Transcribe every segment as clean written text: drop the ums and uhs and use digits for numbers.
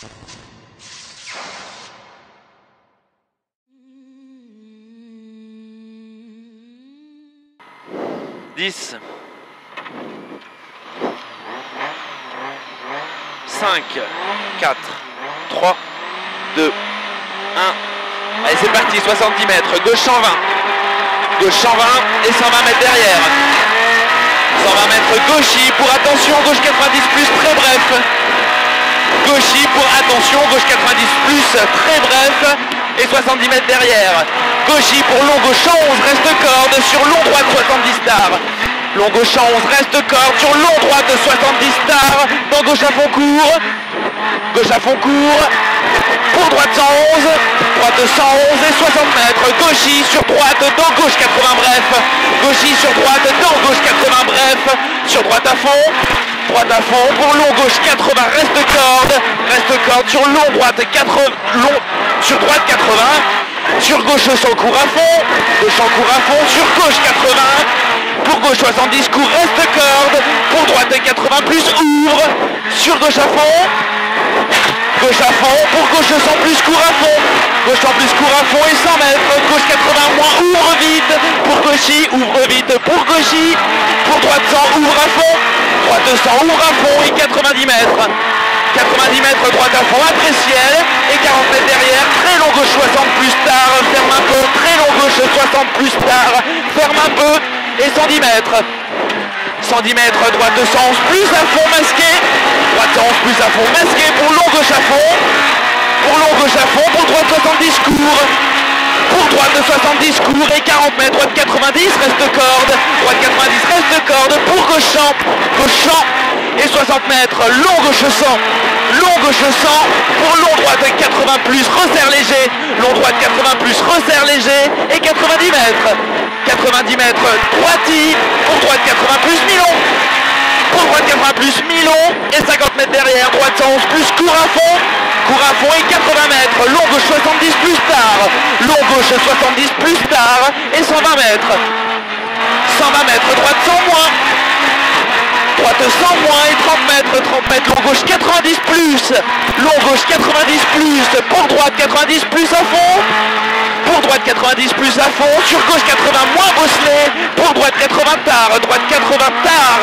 10, 5, 4, 3, 2, 1. Allez, c'est parti, 70 mètres, gauche 120. Gauche 120 et 120 mètres derrière. 120 mètres gauchis pour attention, gauche 90 plus, très bref. Gauchis pour attention, gauche 90 plus, très bref. Et 70 mètres derrière. Gauchis pour long, gauche 111, reste corde sur long droite 70 stars. Long gauche 111, reste corde sur long droite 70 stars. Dans gauche à fond court. Gauche à fond court. Pour droite 111. Droite 111 et 60 mètres. Gauchis sur droite, dans gauche 80 bref. Gauchis sur droite, dans gauche 80 bref. Sur droite à fond. Droite à fond pour long gauche 80, reste corde sur long droite 80, long sur droite 80, sur gauche sans cours à fond, gauche en cours à fond, sur gauche 80, pour gauche 70 cours, reste corde, pour droite 80 plus ouvre, sur gauche à fond, pour gauche 100 plus cours à fond, gauche 100 plus cours à fond et 100 mètres, gauche 80 moins ouvre vite, pour gauchis, ouvre vite, pour gauchis, pour droite 100 ouvre à fond, droite 100 ouvre à fond et 90 mètres. 90 mètres droite à fond après ciel et 40 mètres derrière, très long gauche 60 plus tard, ferme un peu, très long gauche 60 plus tard, ferme un peu et 110 mètres. 110 mètres, droite 111 plus à fond masqué, droite 111 plus à fond masqué pour long gauche à fond, pour droite 70 cours. Pour droite de 70 cours et 40 mètres, droite 90, reste corde, droite 90, reste corde, pour gauche 100 et 60 mètres, long gauche 100, pour long droite 80 plus, resserre léger, long droite 80 plus, resserre léger et 90 mètres, droiti, pour droite 80 plus, mi-long, pour droite 80 plus, mi-long et 50 mètres derrière, droite 111 plus, cours à fond et 80 mètres, long gauche 70 plus tard, long gauche 70 plus tard et 120 mètres. 120 mètres, droite 100 moins. Droite 100 moins et 30 mètres, long gauche 90 plus, long gauche 90 plus, pour droite 90 plus à fond, pour droite 90 plus à fond, sur gauche 80 moins bosselé, pour droite 80 tard, droite 80 tard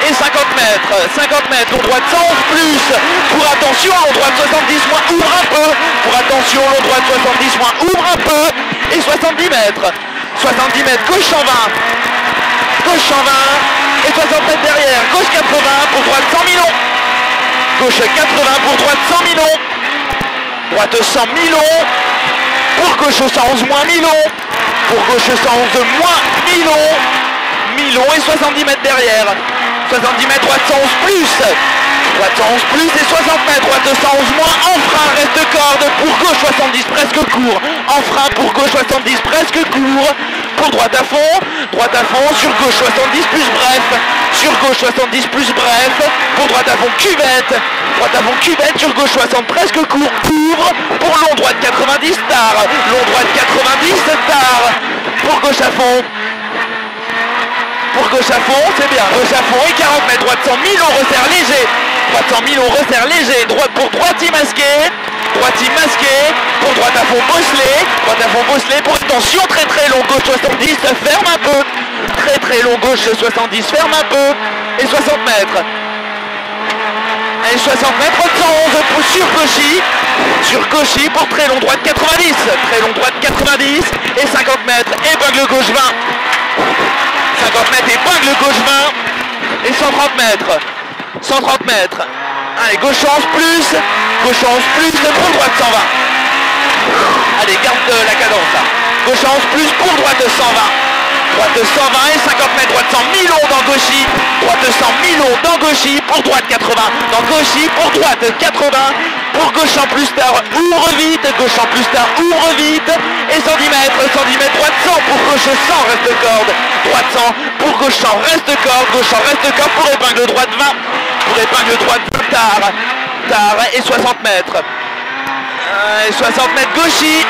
et 50 mètres, long droite 111 plus, pour attention, long droite 70 moins ouvre un peu, pour attention, long droite 70 moins ouvre un peu et 70 mètres, gauche 120, et 60 mètres derrière, gauche 80 pour droite 100 millions, gauche 80 pour droite 100 millions, droite 100 millions, pour gauche 111 moins millions, pour gauche 111 moins millions et 70 mètres derrière, 70 mètres, droite 111 plus, droite 111 plus et 60 mètres, droite 111 moins, en frein, reste corde, pour gauche 70 presque court, en frein pour gauche 70 presque court, pour droite à fond, sur gauche 70 plus bref, sur gauche 70 plus bref, pour droite à fond cuvette, sur gauche 60 presque court, ouvre, pour long droite 90 tard, long droite 90 tard, pour gauche à fond, c'est bien, gauche à fond et 40 mètres, droite 100 000, on resserre léger, droite 100 000, on resserre léger, droite pour droiti masqué, pour droite à fond bosselé, pour attention très long gauche 70, ferme un peu, très long gauche 70, ferme un peu, et 60 mètres. Allez, 60 mètres, 111 pour sur gauchis pour très long droite 90, et 50 mètres, épingle gauche 20, 50 mètres, épingle gauche 20, et 130 mètres, allez, gauche 11 plus, pour droite 120, allez, garde la cadence là, gauche 11 plus, pour droite 120, et 50 mètres, droite 100 millions dans gauchis, droite 100 millions dans gauchis, pour droite 80, dans gauchis, pour droite 80, pour gauche en plus tard, ouvre vite, et 110 mètres, droite 100, pour gauche 100, reste corde, droite 100, pour gauche 100, reste corde, pour épingle droite 20, tard, et 60 mètres, gauchis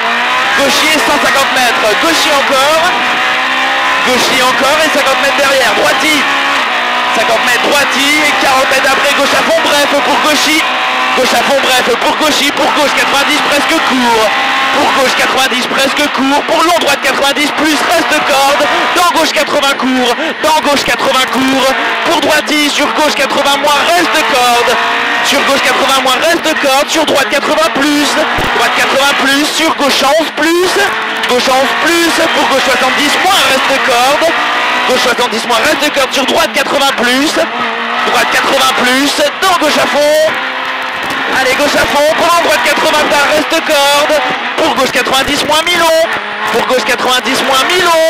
et 150 mètres, gauchis encore, et 50 mètres derrière, droiti, 50 mètres droiti, et 40 mètres après, gauche à fond, bref, pour gauchis, Gauche à fond, bref, pour gauchy, pour gauche 90 presque court. Pour gauche 90 presque court. Pour long droite 90 plus, reste corde. Dans gauche 80 court. Dans gauche 80 court. Pour droiti, sur gauche 80 moins, reste corde. Sur gauche 80 moins, reste corde. Sur droite 80 plus. Droite 80 plus. Sur gauche 11 plus. Gauche 11 plus. Pour gauche 70 moins, reste corde. Gauche 70 moins, reste corde. Sur droite 80 plus. Droite 80 plus. Dans gauche à fond. Allez, gauche à fond, pour en droite 80 tard, reste corde. Pour gauche 90 moins mi-long. Pour gauche 90 moins mi-long.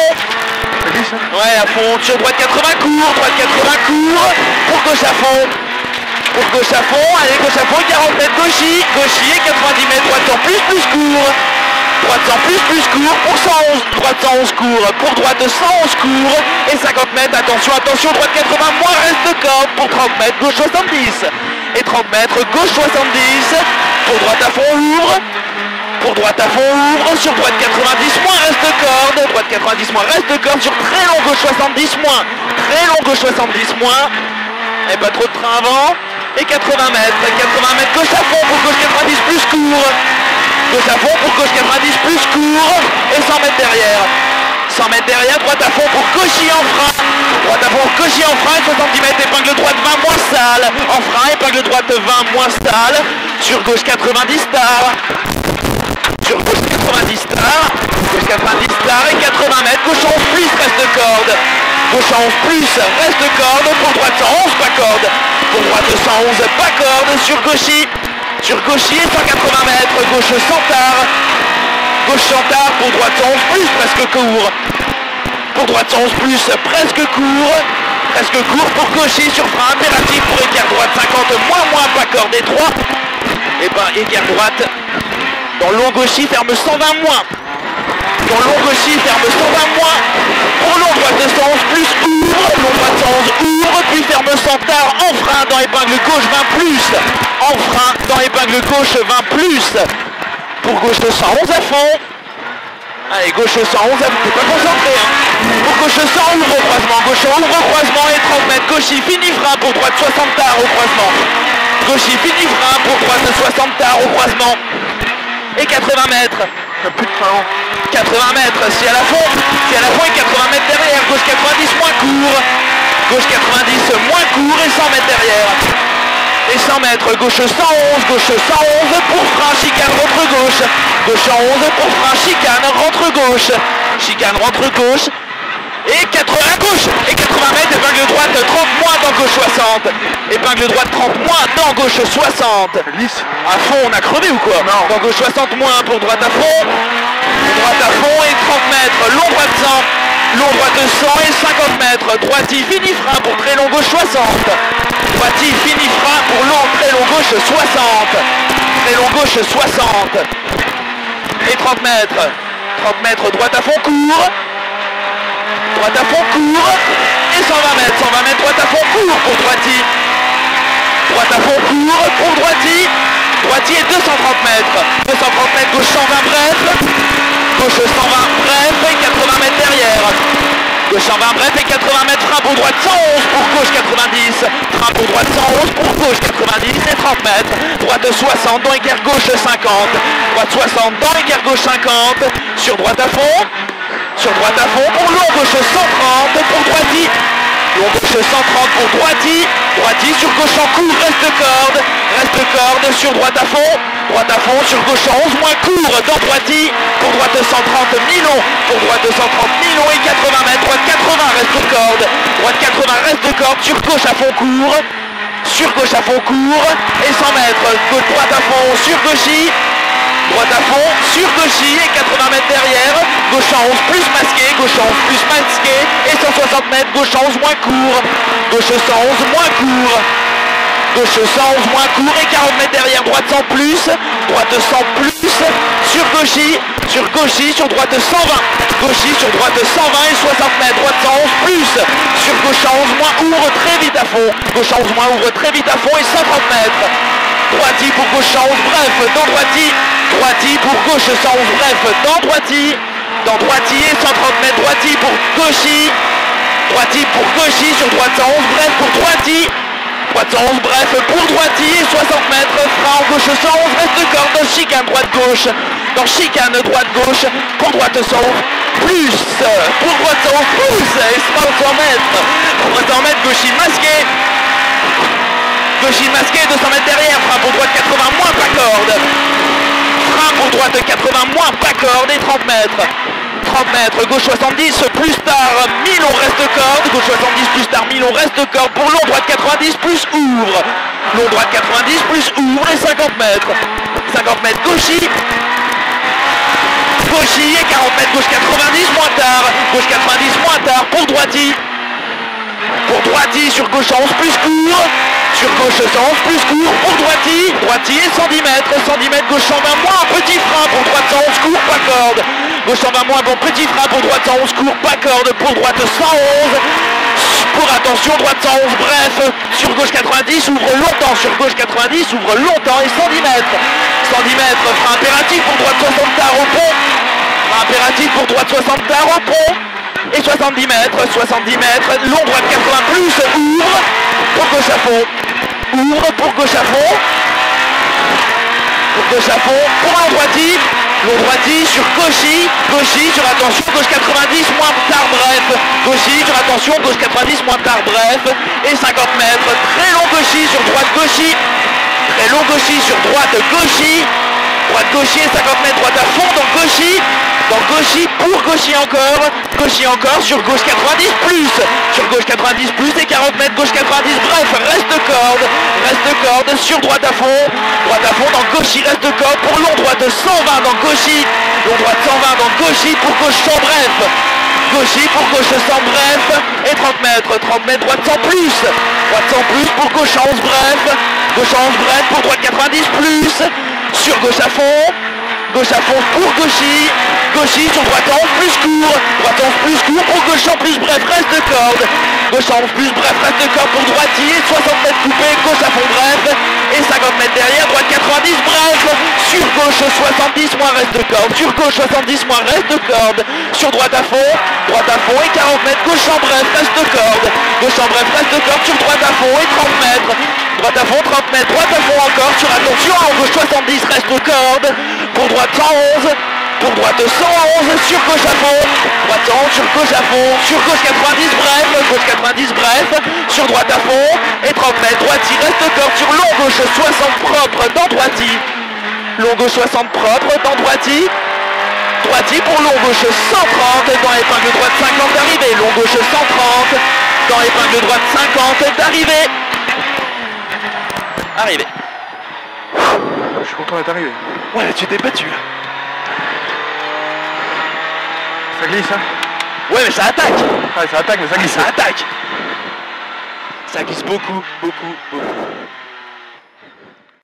Ouais, à fond, sur droite 80 court, droite 80 court. Pour gauche à fond. Pour gauche à fond, allez, gauche à fond, 40 mètres gauchy. Gauchy et 90 mètres, droite 100 plus court. Droite 100 plus court, pour 111, droite 111 court, pour droite 111 court, et 50 mètres, attention, attention, droite 80 moins, reste corde, pour 30 mètres, gauche 70. Et 30 mètres, gauche 70, pour droite à fond ouvre, pour droite à fond ouvre, sur droite 90 moins, reste corde, droite 90 moins, reste corde, sur très long gauche 70 moins, très long gauche 70 moins, et pas trop de train avant, et 80 mètres, gauche à fond, pour gauche 90 plus court, gauche à fond, pour gauche 90 plus court, et 100 mètres derrière. 100 mètres derrière, droite à fond pour gauchy en frein. Droite à fond, gauchy en frein, 70 mètres, épingle droite 20 moins sale. En frein, épingle droite 20 moins sale. Sur gauche 90 star. Sur gauche 90 star. Gauche 90 star et 80 mètres. Gauche 11 plus, reste corde. Gauche 11 plus, reste corde. Pour droite 111, pas corde. Pour droite 111, pas corde. Sur gauchy. Sur gauchy et 180 mètres. Gauche 100 tard. Gauche 100 tard, pour droite 111 plus, presque court. Pour droite 111 plus, presque court. Presque court pour gauchy sur frein impératif pour écart droite 50 moins, pas corde et 3. Et ben écart droite. Dans long gauchy ferme 120 moins. Dans long gauchy ferme 120 moins. Pour long droite 111 plus ouvre. Long droite 111 ouvre, puis ferme 100 tard en frein dans épingle gauche 20 plus. En frein dans épingle gauche 20 plus. Pour gauche 111 à fond. Allez, gauche 111 à fond, t'es pas concentré hein. Pour gauche 100 ouvre au croisement. Gauche ouvre au croisement et 30 mètres. Gauchy fini frein pour droite 60 tard au croisement. Gauchy fini frein pour droite 60 tard au croisement. Et 80 mètres. Plus de frein. 80 mètres, si à la fond et 80 mètres derrière. Gauche 90 moins court. Gauche 90 moins court et 100 mètres derrière. Et 100 mètres, gauche 111 pour frein, chicane, rentre gauche. Gauche 111 pour frein, chicane, rentre gauche. Chicane, rentre gauche. Et 80 à gauche. Et 80 mètres, épingle droite 30 moins dans gauche 60. Épingle droite 30 moins dans gauche 60. Lisse. À fond, on a crevé ou quoi? Non. Dans gauche 60 moins pour droite à fond. Droite à fond et 30 mètres, long droite 100. Long droite 100 et 50 mètres. Droiti fini frein pour très long gauche 60. Droiti fini frein pour long très long gauche 60. Très long gauche 60. Et 30 mètres. 30 mètres droite à fond court. Droite à fond court. Et 120 mètres. 120 mètres droite à fond court pour Droiti. Droite à fond court pour Droiti. Droiti et 230 mètres. 230 mètres gauche 120 bref. Gauche 120 bref et 80 mètres derrière. Gauche 120 bref et 80 mètres, frein pour droite 111 pour gauche 90. Frein pour droite 111 pour gauche 90 et 30 mètres. Droite 60 dans écart gauche 50. Droite 60 dans écart gauche 50. Sur droite à fond. Sur droite à fond pour long gauche 130 pour Droiti. Long gauche 130 pour Droiti. Droiti sur gauche en court, reste corde. Reste corde sur droite à fond. Droite à fond sur gauche 11 moins court dans Droiti. Pour droite 130 mi-long. Pour droite 130 mi-long et 80 mètres. Droite 80 reste corde. Droite 80 reste corde sur gauche à fond court. Sur gauche à fond court. Et 100 mètres. Gauche droite à fond sur gauchy. Droite à fond sur gauchy et 80 mètres derrière. Gauche 11 plus masqué. Gauche 11 plus masqué. Et 160 mètres. Gauche 11 moins court. Gauche 111 moins court. Gauche 111 moins court et 40 mètres derrière, droite 100 plus, droite 100 plus, sur gauchy, sur droite 120, gauchy sur droite 120 et 60 mètres, droite 111 plus, sur gauche 11 moins ouvre très vite à fond, gauche 11 moins ouvre très vite à fond et 130 mètres, Droiti pour gauche 111 bref, dans Droiti, Droiti pour gauche 111 bref, dans Droiti et 130 mètres, Droiti pour gauchy, Droiti pour gauchy, sur droite 111 bref pour Droiti. droite 111, bref, pour droitier, 60 mètres, frein en gauche 111, reste de corde, dans chicane droite-gauche, dans chicane droite-gauche, pour droite 111, plus, pour droite 111, plus, et 100 mètres, pour droite 100 mètres, gauchis masqué, gauchis masqué, 200 mètres derrière, frein pour droite 80, moins pas corde, frein pour droite 80, moins pas corde, et 30 mètres. 30 mètres, gauche 70, plus tard, 1000 on reste de corde, gauche 70, plus tard, 1000 on reste de corde, pour long droite 90, plus ouvre, long droite 90, plus ouvre, et 50 mètres, gauchis, gauchis, et 40 mètres, gauche 90, moins tard, gauche 90, moins tard, pour droiti, sur gauche 11, plus court, sur gauche 111, plus court, pour droiti, et 110 mètres, gauche 120, moins, petit frein, pour droite 111, court, pas corde, gauche 120 moins, bon, petit frein, pour droite 111, court, pas corde, pour droite 111, pour attention, droite 111, bref, sur gauche 90, ouvre longtemps, sur gauche 90, ouvre longtemps, et 110 mètres, frein impératif pour droite 60 tard au pont, frein impératif pour droite 60 tard au pont, et 70 mètres, long droite 80 plus, ouvre, pour gauche à fond, ouvre, pour gauche à fond, pour un droiti, long droiti sur gauchis, sur attention, gauche 90, moins tard, bref, gauchis, sur attention, gauche 90, moins tard, bref, et 50 mètres, très long gauchis sur droite gauchis, très long gauchis sur droite gauchis, et 50 mètres, droite à fond, dans gauchis, pour gauchis encore, sur gauche 90 plus, et 40 mètres, gauche 90, bref, reste de corde, sur droite à fond, dans gauchis, reste de corde, pour long droite 120 dans gauchis, dans gauchis, pour gauche 100 bref, pour gauche 100 bref, et 30 mètres, droite 100 plus, pour gauche 11 bref, pour droite 90 plus, sur gauche à fond, pour gauchis, sur droite 11 plus court, pour gauche 100 plus bref, reste de corde, gauche 11 plus bref, reste de corde pour droitier, 60 mètres coupé, gauche à fond bref, et 50 mètres derrière, droite 90 bref, sur gauche 70 moins reste de corde, sur gauche 70 moins reste de corde, sur droite à fond, et 40 mètres, gauche en bref, reste de corde, sur droite à fond, et 30 mètres, droite à fond, 30 mètres, droite à fond encore, sur attention, en gauche 70, reste de corde, pour droite 111, pour droite 111, sur gauche à fond, droite 111, sur gauche à fond, sur gauche 90 bref, sur droite à fond, et 30 mètres, droiti, reste de corde, sur long gauche 60 propre, dans droiti, droiti pour long gauche 130, dans épingle droite 50 d'arrivée, long gauche 130, dans épingle droite 50 d'arrivée. Arrivé. Je suis content d'être arrivé. Ouais, tu t'es battu. Ça glisse, hein? Ouais, mais ça attaque. Ouais, ça attaque, mais ça glisse. Ça attaque. Ça glisse beaucoup.